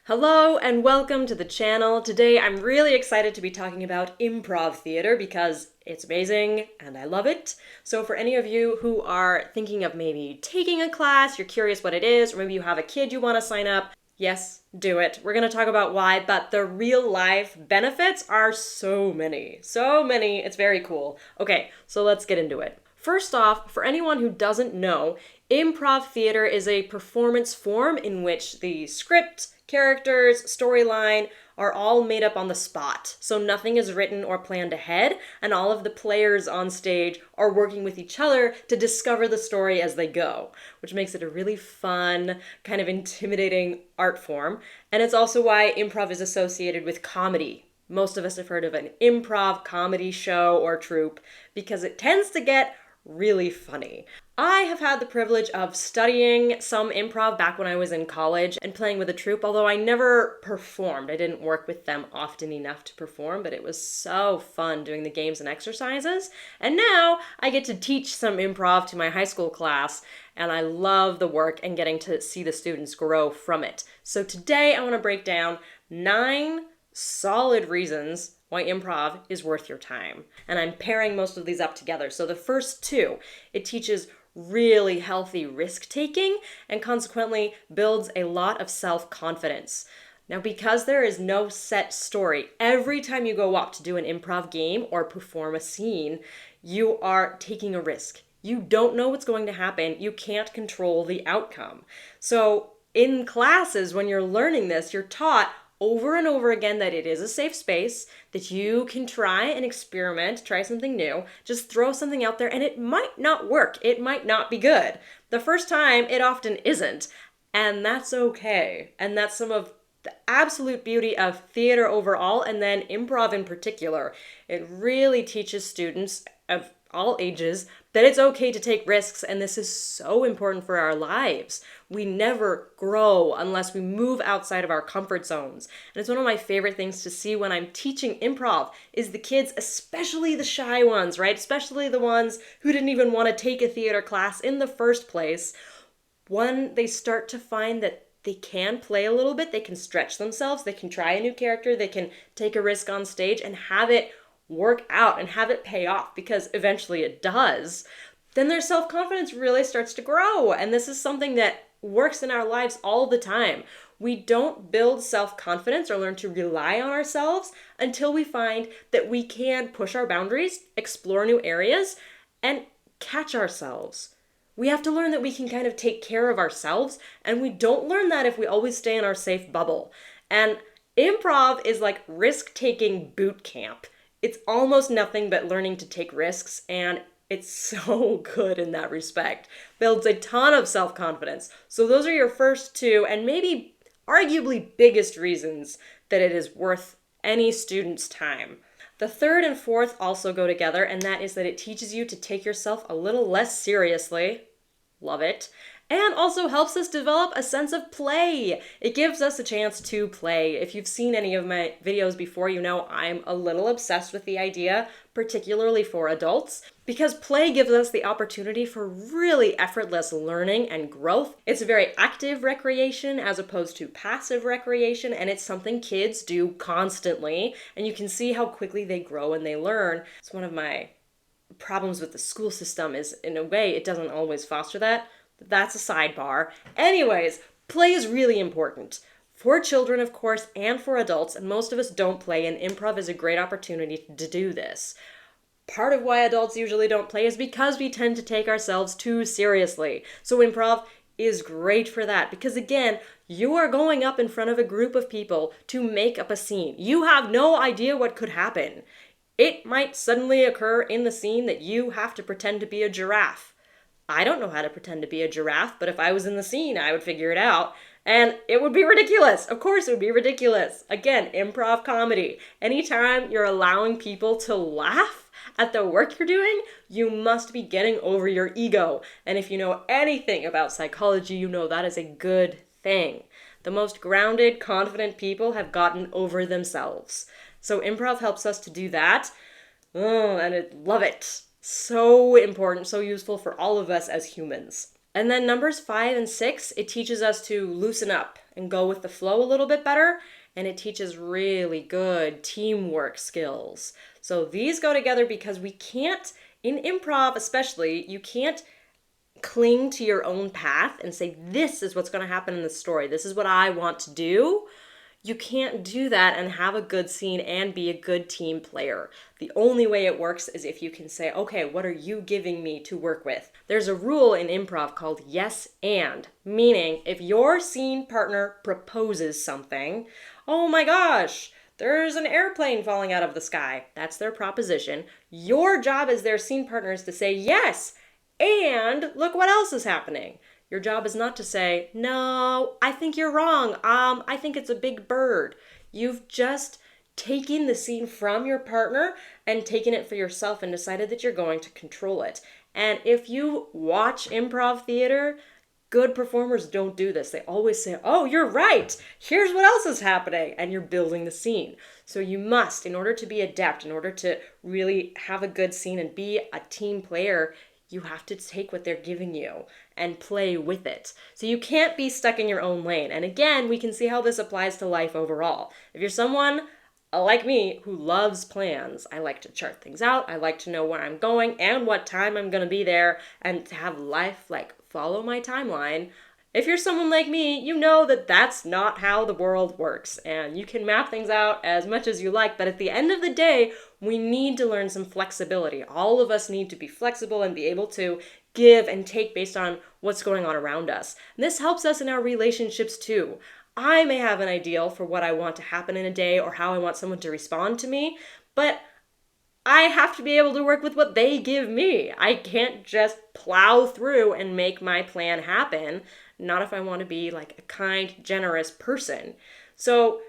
Hello and welcome to the channel. Today I'm really excited to be talking about improv theater because it's amazing and I love it. So for any of you who are thinking of maybe taking a class, you're curious what it is, or maybe you have a kid you want to sign up, yes, do it. We're going to talk about why, but the real life benefits are so many. So many. It's very cool. Okay, so let's get into it. First off, for anyone who doesn't know, improv theater is a performance form in which the script, characters, storyline are all made up on the spot. So nothing is written or planned ahead, and all of the players on stage are working with each other to discover the story as they go, which makes it a really fun, kind of intimidating art form. And it's also why improv is associated with comedy. Most of us have heard of an improv comedy show or troupe because it tends to get really funny. I have had the privilege of studying some improv back when I was in college and playing with a troupe, although I never performed. I didn't work with them often enough to perform, but it was so fun doing the games and exercises. And now I get to teach some improv to my high school class, and I love the work and getting to see the students grow from it. So today I want to break down 9 solid reasons why improv is worth your time. And I'm pairing most of these up together. So the first 2, it teaches really healthy risk-taking and consequently builds a lot of self-confidence. Now, because there is no set story, every time you go up to do an improv game or perform a scene, you are taking a risk. You don't know what's going to happen. You can't control the outcome. So in classes, when you're learning this, you're taught over and over again that it is a safe space, that you can try and experiment, try something new, just throw something out there, and it might not work. It might not be good. The first time, it often isn't, and that's okay. And that's some of the absolute beauty of theater overall, and then improv in particular. It really teaches students of all ages that it's okay to take risks, and this is so important for our lives. We never grow unless we move outside of our comfort zones. And it's one of my favorite things to see when I'm teaching improv is the kids, especially the shy ones, right? Especially the ones who didn't even want to take a theater class in the first place. When they start to find that they can play a little bit, they can stretch themselves, they can try a new character, they can take a risk on stage and have it work out and have it pay off, because eventually it does, then their self-confidence really starts to grow. And this is something that works in our lives all the time. We don't build self-confidence or learn to rely on ourselves until we find that we can push our boundaries, explore new areas, and catch ourselves. We have to learn that we can kind of take care of ourselves, and we don't learn that if we always stay in our safe bubble. And improv is like risk-taking boot camp. It's almost nothing but learning to take risks, and it's so good in that respect. Builds a ton of self-confidence. So those are your first 2, and maybe arguably biggest reasons that it is worth any student's time. The 3rd and 4th also go together, and that is that it teaches you to take yourself a little less seriously. Love it. And also helps us develop a sense of play. It gives us a chance to play. If you've seen any of my videos before, you know I'm a little obsessed with the idea, particularly for adults, because play gives us the opportunity for really effortless learning and growth. It's a very active recreation as opposed to passive recreation, and it's something kids do constantly, and you can see how quickly they grow and they learn. It's one of my problems with the school system is, in a way, it doesn't always foster that. That's a sidebar. Anyways, play is really important. For children, of course, and for adults, and most of us don't play, and improv is a great opportunity to do this. Part of why adults usually don't play is because we tend to take ourselves too seriously. So improv is great for that, because again, you are going up in front of a group of people to make up a scene. You have no idea what could happen. It might suddenly occur in the scene that you have to pretend to be a giraffe. I don't know how to pretend to be a giraffe, but if I was in the scene, I would figure it out. And it would be ridiculous. Of course it would be ridiculous. Again, improv comedy. Anytime you're allowing people to laugh at the work you're doing, you must be getting over your ego. And if you know anything about psychology, you know that is a good thing. The most grounded, confident people have gotten over themselves. So improv helps us to do that. Oh, and I love it. So important, so useful for all of us as humans. And then numbers 5 and 6, it teaches us to loosen up and go with the flow a little bit better. And it teaches really good teamwork skills. So these go together because we can't, in improv especially, you can't cling to your own path and say, this is what's going to happen in the story. This is what I want to do. You can't do that and have a good scene and be a good team player. The only way it works is if you can say, okay, what are you giving me to work with? There's a rule in improv called yes and, meaning if your scene partner proposes something, oh my gosh, there's an airplane falling out of the sky. That's their proposition. Your job as their scene partner is to say yes, and look what else is happening. Your job is not to say, no, I think you're wrong. I think it's a big bird. You've just taken the scene from your partner and taken it for yourself and decided that you're going to control it. And if you watch improv theater, good performers don't do this. They always say, oh, you're right. Here's what else is happening. And you're building the scene. So you must, in order to be adept, in order to really have a good scene and be a team player, you have to take what they're giving you and play with it. So you can't be stuck in your own lane. And again, we can see how this applies to life overall. If you're someone like me who loves plans, I like to chart things out. I like to know where I'm going and what time I'm going to be there and to have life like follow my timeline. If you're someone like me, you know that that's not how the world works, and you can map things out as much as you like, but at the end of the day, we need to learn some flexibility. All of us need to be flexible and be able to give and take based on what's going on around us. And this helps us in our relationships too. I may have an ideal for what I want to happen in a day or how I want someone to respond to me, but I have to be able to work with what they give me. I can't just plow through and make my plan happen. Not if I want to be like a kind, generous person. So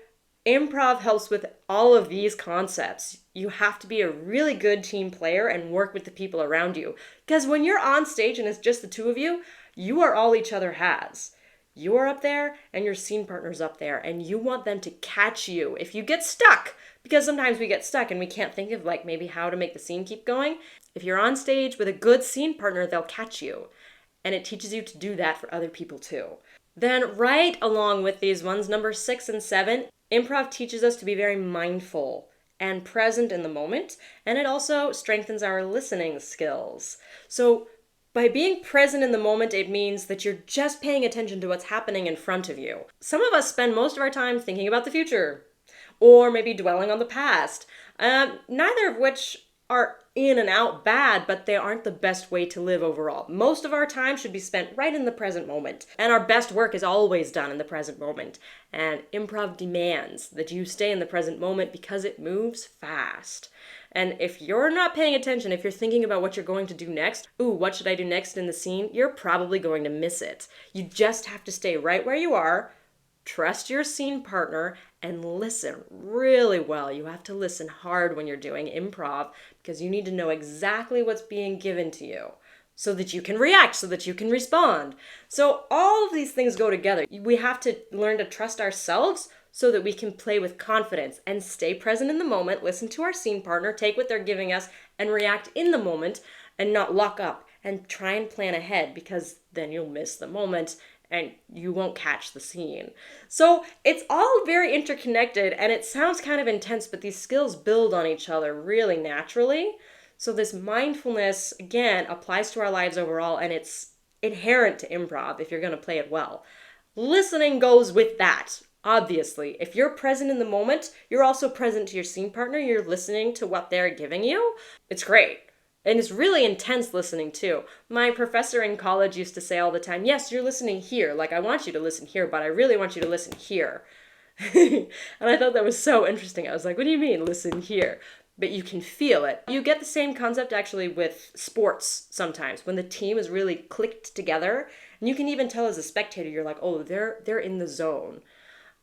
improv helps with all of these concepts. You have to be a really good team player and work with the people around you. Because when you're on stage and it's just the two of you, you are all each other has. You are up there and your scene partner's up there, and you want them to catch you if you get stuck. Because sometimes we get stuck and we can't think of like maybe how to make the scene keep going. If you're on stage with a good scene partner, they'll catch you. And it teaches you to do that for other people too. Then right along with these ones, number 6 and 7, improv teaches us to be very mindful and present in the moment. And it also strengthens our listening skills. So by being present in the moment, it means that you're just paying attention to what's happening in front of you. Some of us spend most of our time thinking about the future, or maybe dwelling on the past, neither of which are in and out bad, but they aren't the best way to live overall. Most of our time should be spent right in the present moment, and our best work is always done in the present moment. And improv demands that you stay in the present moment because it moves fast. And if you're not paying attention, if you're thinking about what you're going to do next, what should I do next in the scene? You're probably going to miss it. You just have to stay right where you are, trust your scene partner, and listen really well. You have to listen hard when you're doing improv because you need to know exactly what's being given to you so that you can react, so that you can respond. So all of these things go together. We have to learn to trust ourselves so that we can play with confidence and stay present in the moment, listen to our scene partner, take what they're giving us, and react in the moment and not lock up and try and plan ahead because then you'll miss the moment and you won't catch the scene. So it's all very interconnected and it sounds kind of intense, but these skills build on each other really naturally. So this mindfulness, again, applies to our lives overall, and it's inherent to improv if you're going to play it well. Listening goes with that, obviously. If you're present in the moment, you're also present to your scene partner, you're listening to what they're giving you. It's great. And it's really intense listening too. My professor in college used to say all the time, yes, you're listening here. Like, I want you to listen here, but I really want you to listen here. And I thought that was so interesting. I was like, what do you mean, listen here? But you can feel it. You get the same concept actually with sports sometimes, when the team is really clicked together. And you can even tell as a spectator, you're like, oh, they're in the zone.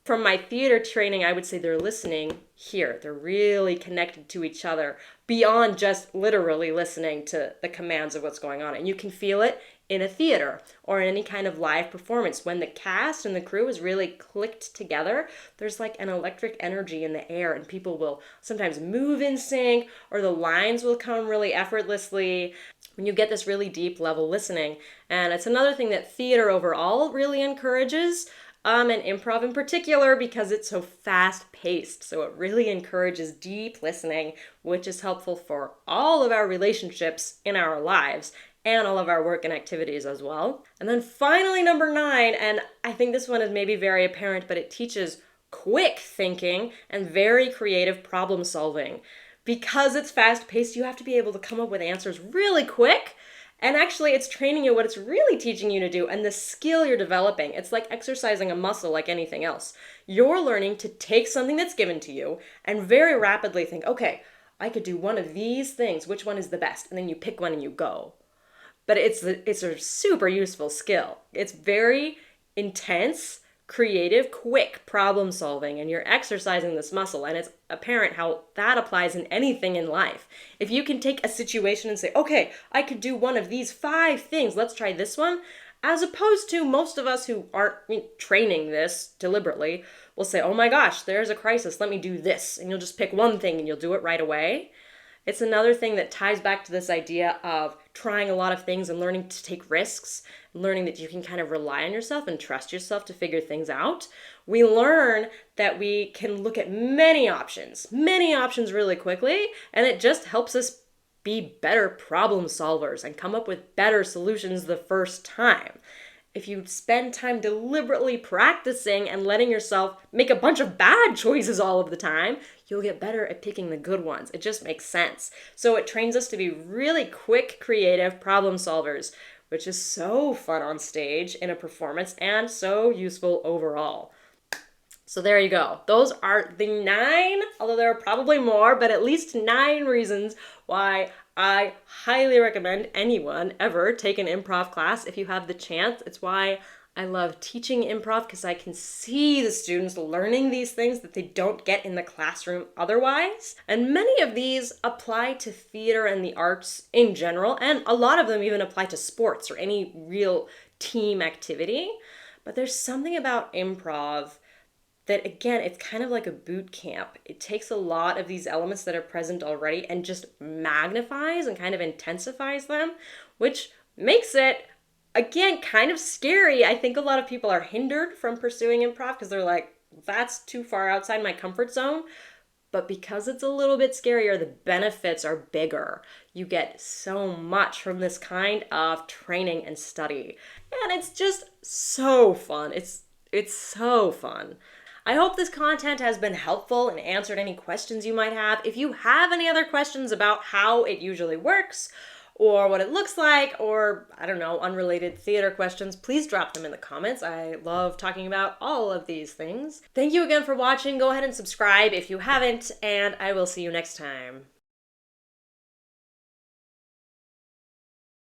From my theater training, I would say they're listening here. They're really connected to each other beyond just literally listening to the commands of what's going on. And you can feel it in a theater or in any kind of live performance. When the cast and the crew is really clicked together, there's like an electric energy in the air, and people will sometimes move in sync, or the lines will come really effortlessly when you get this really deep level listening. And it's another thing that theater overall really encourages. And improv in particular because it's so fast-paced. So it really encourages deep listening, which is helpful for all of our relationships in our lives and all of our work and activities as well. And then finally, number 9, and I think this one is maybe very apparent, but it teaches quick thinking and very creative problem solving. Because it's fast-paced, you have to be able to come up with answers really quick. And actually, it's training you what it's really teaching you to do and the skill you're developing. It's like exercising a muscle like anything else. You're learning to take something that's given to you and very rapidly think, okay, I could do one of these things. Which one is the best? And then you pick one and you go. But it's a super useful skill. It's very intense, creative, quick problem solving, and you're exercising this muscle, and it's apparent how that applies in anything in life. If you can take a situation and say, okay, I could do one of these 5 things, let's try this one, as opposed to most of us who aren't training this deliberately will say, oh my gosh, there's a crisis, let me do this, and you'll just pick one thing and you'll do it right away. It's another thing that ties back to this idea of trying a lot of things and learning to take risks, learning that you can kind of rely on yourself and trust yourself to figure things out. We learn that we can look at many options really quickly, and it just helps us be better problem solvers and come up with better solutions the first time. If you spend time deliberately practicing and letting yourself make a bunch of bad choices all of the time, you'll get better at picking the good ones. It just makes sense. So it trains us to be really quick, creative problem solvers, which is so fun on stage in a performance and so useful overall. So there you go. Those are the 9, although there are probably more, but at least 9 reasons why I highly recommend anyone ever take an improv class if you have the chance. It's why I love teaching improv, because I can see the students learning these things that they don't get in the classroom otherwise. And many of these apply to theater and the arts in general, and a lot of them even apply to sports or any real team activity. But there's something about improv that, again, it's kind of like a boot camp. It takes a lot of these elements that are present already and just magnifies and kind of intensifies them, which makes it, again, kind of scary. I think a lot of people are hindered from pursuing improv because they're like, that's too far outside my comfort zone. But because it's a little bit scarier, the benefits are bigger. You get so much from this kind of training and study. And it's just so fun. It's so fun. I hope this content has been helpful and answered any questions you might have. If you have any other questions about how it usually works or what it looks like, or I don't know, unrelated theater questions, please drop them in the comments. I love talking about all of these things. Thank you again for watching. Go ahead and subscribe if you haven't, and I will see you next time.